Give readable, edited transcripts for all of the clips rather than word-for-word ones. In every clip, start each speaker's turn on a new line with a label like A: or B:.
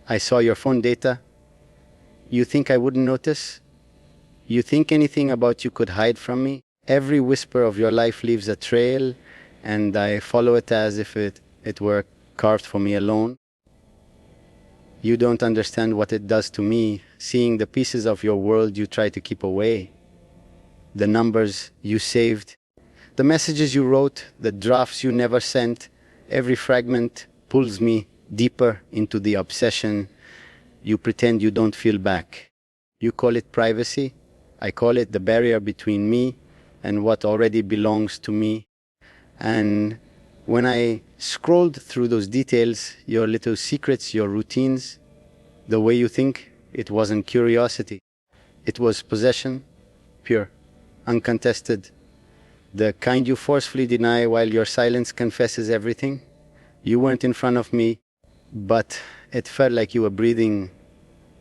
A: I saw your phone data. You think I wouldn't notice? You think anything about you could hide from me? Every whisper of your life leaves a trail, and I follow it as if it were carved for me alone. You don't understand what it does to me, seeing the pieces of your world you try to keep away. The numbers you saved, the messages you wrote, the drafts you never sent, every fragment pulls me deeper into the obsession you pretend you don't feel back. You call it privacy. I call it the barrier between me and what already belongs to me. And when I scrolled through those details, your little secrets, your routines, the way you think, it wasn't curiosity. It was possession, pure, uncontested. The kind you forcefully deny while your silence confesses everything. You weren't in front of me, but it felt like you were breathing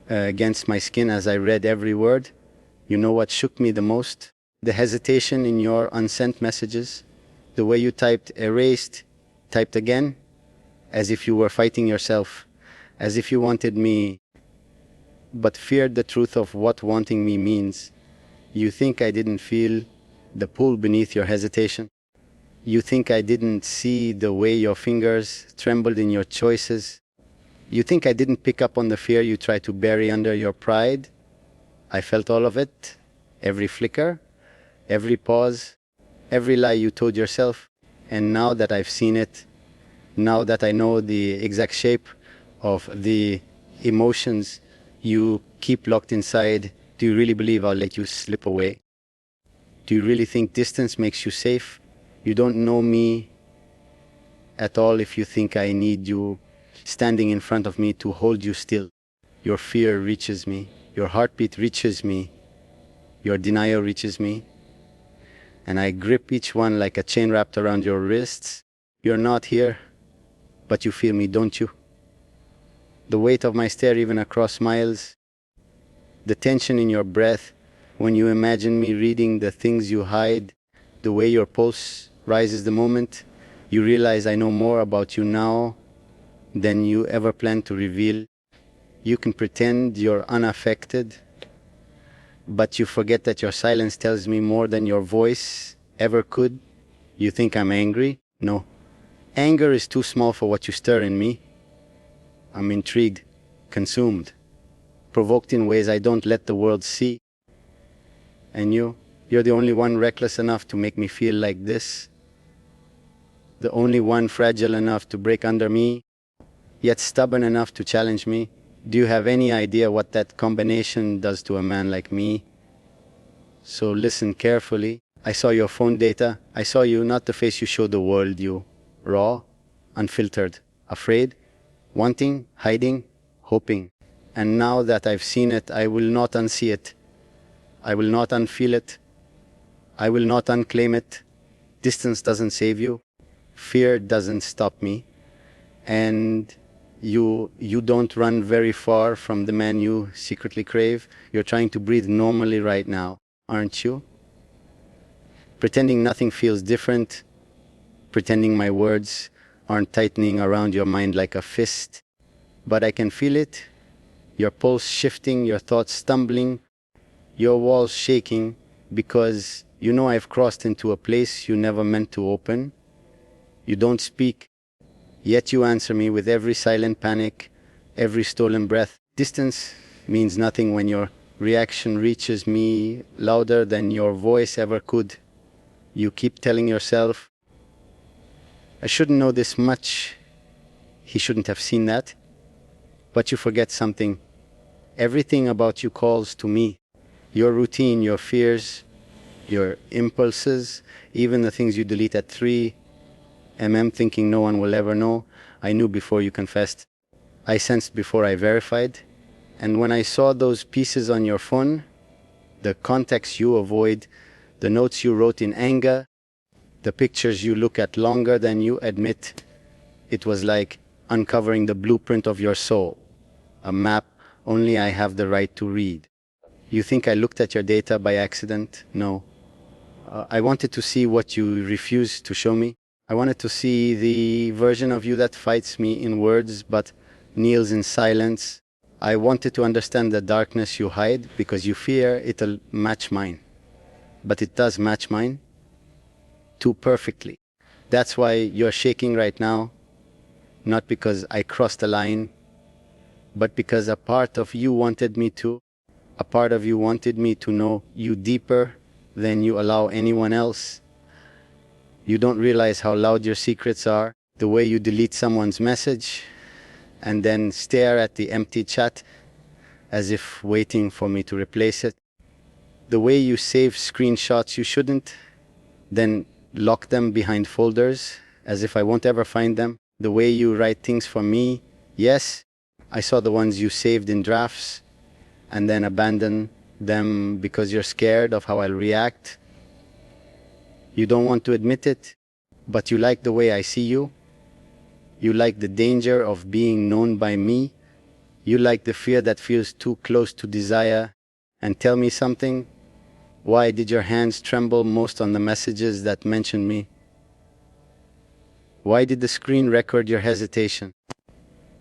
A: against my skin as I read every word. You know what shook me the most? The hesitation in your unsent messages. The way you typed erased, typed again, as if you were fighting yourself, as if you wanted me, but feared the truth of what wanting me means. You think I didn't feel the pull beneath your hesitation. You think I didn't see the way your fingers trembled in your choices. You think I didn't pick up on the fear you tried to bury under your pride. I felt all of it, every flicker, every pause, every lie you told yourself. And now that I've seen it, now that I know the exact shape of the emotions you keep locked inside, do you really believe I'll let you slip away? Do you really think distance makes you safe? You don't know me at all if you think I need you standing in front of me to hold you still. Your fear reaches me. Your heartbeat reaches me. Your denial reaches me. And I grip each one like a chain wrapped around your wrists. You're not here, but you feel me, don't you? The weight of my stare even across miles. The tension in your breath when you imagine me reading the things you hide. The way your pulse rises the moment you realize I know more about you now than you ever planned to reveal. You can pretend you're unaffected, but you forget that your silence tells me more than your voice ever could. You think I'm angry? No. Anger is too small for what you stir in me. I'm intrigued, consumed, provoked in ways I don't let the world see. And you're the only one reckless enough to make me feel like this. The only one fragile enough to break under me, yet stubborn enough to challenge me. Do you have any idea what that combination does to a man like me? So listen carefully. I saw your phone data. I saw you, not the face you showed the world, you. Raw, unfiltered, afraid, wanting, hiding, hoping. And now that I've seen it, I will not unsee it. I will not unfeel it. I will not unclaim it. Distance doesn't save you. Fear doesn't stop me. And you don't run very far from the man you secretly crave. You're trying to breathe normally right now, aren't you? Pretending nothing feels different. Pretending my words aren't tightening around your mind like a fist. But I can feel it. Your pulse shifting, your thoughts stumbling, your walls shaking, because you know I've crossed into a place you never meant to open. You don't speak, yet you answer me with every silent panic, every stolen breath. Distance means nothing when your reaction reaches me louder than your voice ever could. You keep telling yourself, I shouldn't know this much. He shouldn't have seen that. But you forget something. Everything about you calls to me. Your routine, your fears, your impulses, even the things you delete at 3 mm thinking no one will ever know. I knew before you confessed. I sensed before I verified. And when I saw those pieces on your phone, the contacts you avoid, the notes you wrote in anger, the pictures you look at longer than you admit, it was like uncovering the blueprint of your soul, a map only I have the right to read. You think I looked at your data by accident? No. I wanted to see what you refused to show me. I wanted to see the version of you that fights me in words but kneels in silence. I wanted to understand the darkness you hide because you fear it'll match mine. But it does match mine too perfectly. That's why you're shaking right now, not because I crossed the line, but because a part of you wanted me to. A part of you wanted me to know you deeper than you allow anyone else. You don't realize how loud your secrets are. The way you delete someone's message and then stare at the empty chat as if waiting for me to replace it. The way you save screenshots you shouldn't, then lock them behind folders as if I won't ever find them. The way you write things for me, yes, I saw the ones you saved in drafts and then abandon them because you're scared of how I'll react. You don't want to admit it, but you like the way I see you. You like the danger of being known by me. You like the fear that feels too close to desire. And tell me something. Why did your hands tremble most on the messages that mentioned me? Why did the screen record your hesitation?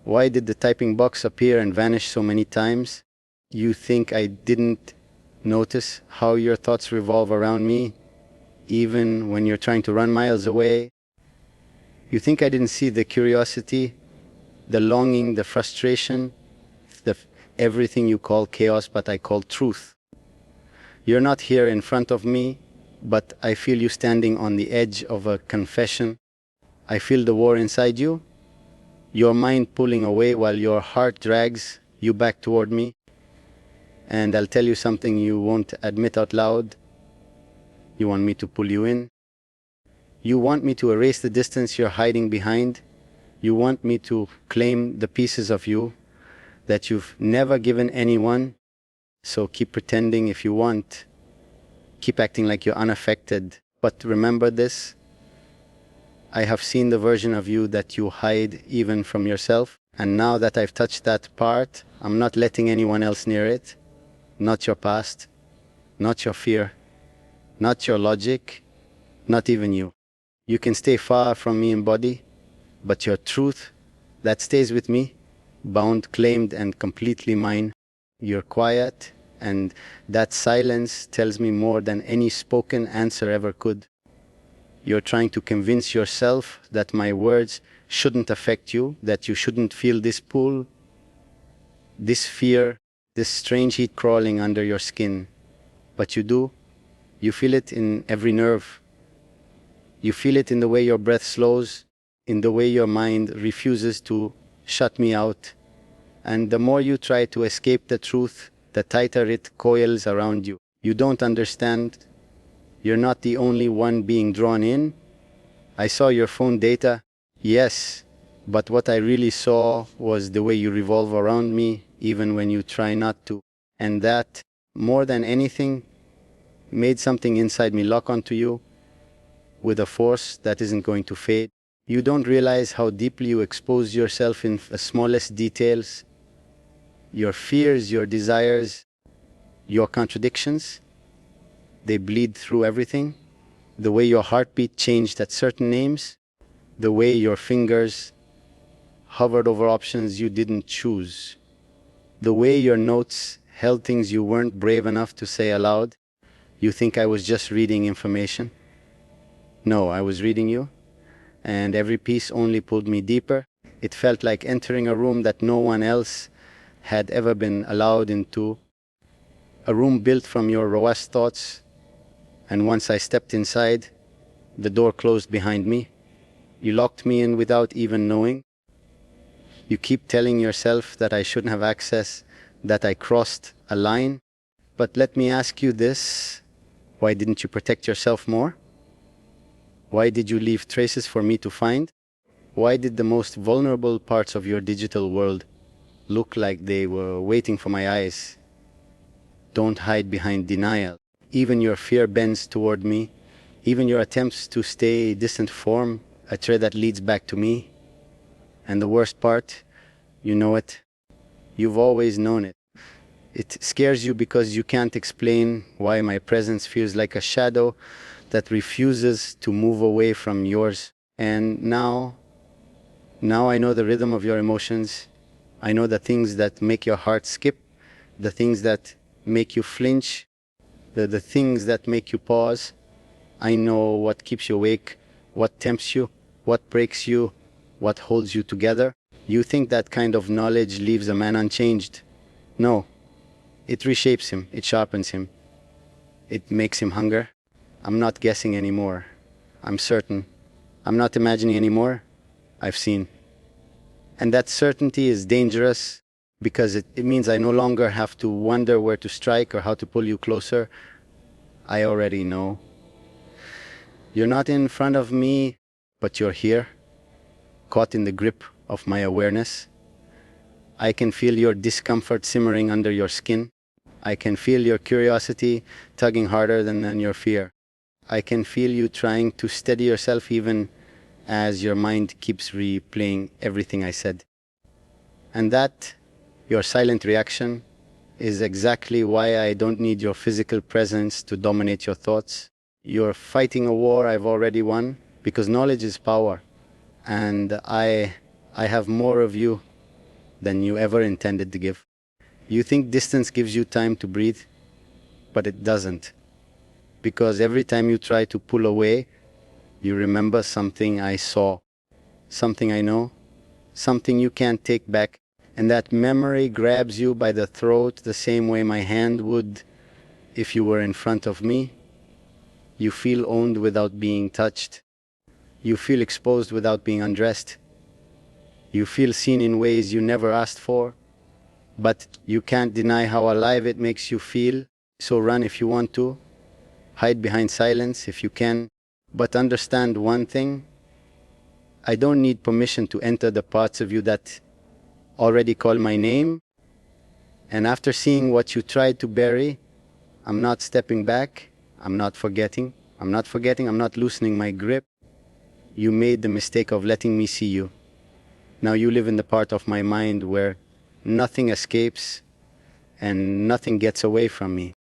A: Why did the typing box appear and vanish so many times? You think I didn't notice how your thoughts revolve around me, even when you're trying to run miles away? You think I didn't see the curiosity, the longing, the frustration, everything you call chaos, but I call truth. You're not here in front of me, but I feel you standing on the edge of a confession. I feel the war inside you, your mind pulling away while your heart drags you back toward me. And I'll tell you something you won't admit out loud. You want me to pull you in. You want me to erase the distance you're hiding behind. You want me to claim the pieces of you that you've never given anyone. So keep pretending if you want. Keep acting like you're unaffected. But remember this. I have seen the version of you that you hide even from yourself. And now that I've touched that part, I'm not letting anyone else near it. Not your past, not your fear, not your logic, not even you. You can stay far from me in body, but your truth, that stays with me, bound, claimed, and completely mine. You're quiet, and that silence tells me more than any spoken answer ever could. You're trying to convince yourself that my words shouldn't affect you, that you shouldn't feel this pull, this fear, this strange heat crawling under your skin. But you do. You feel it in every nerve. You feel it in the way your breath slows, in the way your mind refuses to shut me out. And the more you try to escape the truth, the tighter it coils around you. You don't understand. You're not the only one being drawn in. I saw your phone data, yes, but what I really saw was the way you revolve around me, even when you try not to. And that, more than anything, made something inside me lock onto you with a force that isn't going to fade. You don't realize how deeply you expose yourself in the smallest details, your fears, your desires, your contradictions. They bleed through everything. The way your heartbeat changed at certain names, the way your fingers hovered over options you didn't choose, the way your notes held things you weren't brave enough to say aloud. You think I was just reading information? No, I was reading you, and every piece only pulled me deeper. It felt like entering a room that no one else had ever been allowed into, a room built from your rawest thoughts. And once I stepped inside, the door closed behind me. You locked me in without even knowing. You keep telling yourself that I shouldn't have access, that I crossed a line. But let me ask you this. Why didn't you protect yourself more? Why did you leave traces for me to find? Why did the most vulnerable parts of your digital world look like they were waiting for my eyes? Don't hide behind denial. Even your fear bends toward me. Even your attempts to stay distant form a thread that leads back to me. And the worst part, you know it. You've always known it. It scares you because you can't explain why my presence feels like a shadow that refuses to move away from yours. And now I know the rhythm of your emotions. I know the things that make your heart skip, the things that make you flinch, the things that make you pause. I know what keeps you awake, what tempts you, what breaks you, what holds you together. You think that kind of knowledge leaves a man unchanged. No, it reshapes him, it sharpens him, it makes him hunger. I'm not guessing anymore. I'm certain. I'm not imagining anymore. I've seen. And that certainty is dangerous because it means I no longer have to wonder where to strike or how to pull you closer. I already know. You're not in front of me, but you're here, caught in the grip of my awareness. I can feel your discomfort simmering under your skin. I can feel your curiosity tugging harder than your fear. I can feel you trying to steady yourself even as your mind keeps replaying everything I said. And that, your silent reaction, is exactly why I don't need your physical presence to dominate your thoughts. You're fighting a war I've already won, because knowledge is power. And I have more of you than you ever intended to give. You think distance gives you time to breathe, but it doesn't. Because every time you try to pull away, you remember something I saw, something I know, something you can't take back. And that memory grabs you by the throat the same way my hand would if you were in front of me. You feel owned without being touched. You feel exposed without being undressed. You feel seen in ways you never asked for. But you can't deny how alive it makes you feel. So run if you want to. Hide behind silence if you can. But understand one thing. I don't need permission to enter the parts of you that already call my name. And after seeing what you tried to bury, I'm not stepping back. I'm not forgetting. I'm not loosening my grip. You made the mistake of letting me see you. Now you live in the part of my mind where nothing escapes and nothing gets away from me.